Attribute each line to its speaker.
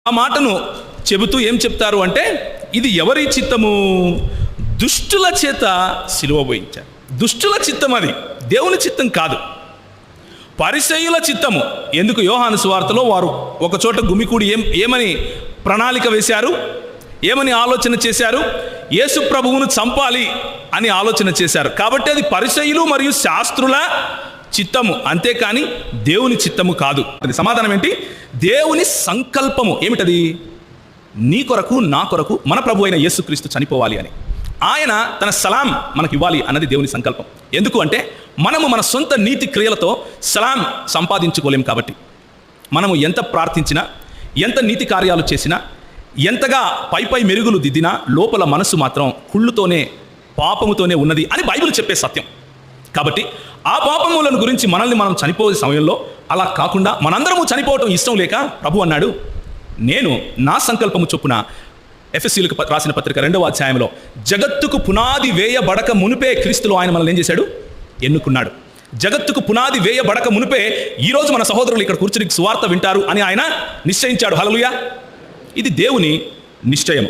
Speaker 1: ఆ మాటను చెబుతూ ఏం చెప్తారు అంటే, ఇది ఎవరి చిత్తము? దుష్టుల చేత సిలువ పోయించారు. దుష్టుల చిత్తం, అది దేవుని చిత్తం కాదు, పరిసయ్యుల చిత్తము. ఎందుకు? యోహాను సువార్తలో వారు ఒకచోట గుమికూడి ఏమని ప్రణాళిక వేశారు, ఏమని ఆలోచన చేశారు? యేసు ప్రభువును చంపాలి అని ఆలోచన చేశారు. కాబట్టి అది పరిసయ్యులు మరియు శాస్త్రుల చిత్తము, అంతేకాని దేవుని చిత్తము కాదు. అది సమాధానం ఏంటి? దేవుని సంకల్పము. ఏమిటది? నీ కొరకు, నా కొరకు మన ప్రభు అయిన యేసుక్రీస్తు చనిపోవాలి అని, ఆయన తన సలాం మనకి ఇవ్వాలి అన్నది దేవుని సంకల్పం. ఎందుకు అంటే, మనము మన సొంత నీతి క్రియలతో సలాం సంపాదించుకోలేం. కాబట్టి మనము ఎంత ప్రార్థించినా, ఎంత నీతి కార్యాలు చేసినా, ఎంతగా పై మెరుగులు దిద్దినా, లోపల మనసు మాత్రం కుళ్ళుతోనే, పాపముతోనే ఉన్నది అని బైబిల్ చెప్పే సత్యం. కాబట్టి ఆ పాపములను గురించి మనల్ని మనం చనిపోయే సమయంలో అలా కాకుండా మనందరము చనిపోవటం ఇష్టం లేక ప్రభు అన్నాడు, నేను నా సంకల్పము చొప్పున, ఎఫెసీయులకు రాసిన పత్రిక 2వ అధ్యాయంలో, జగత్తుకు పునాది వేయబడక మునిపే క్రీస్తులో ఆయన మనల్ని ఏం చేశాడు? ఎన్నుకున్నాడు. జగత్తుకు పునాది వేయబడక మునిపే ఈరోజు మన సహోదరులు ఇక్కడ కూర్చుని సువార్త వింటారు అని ఆయన నిశ్చయించాడు. హల్లెలూయా! ఇది దేవుని నిశ్చయం.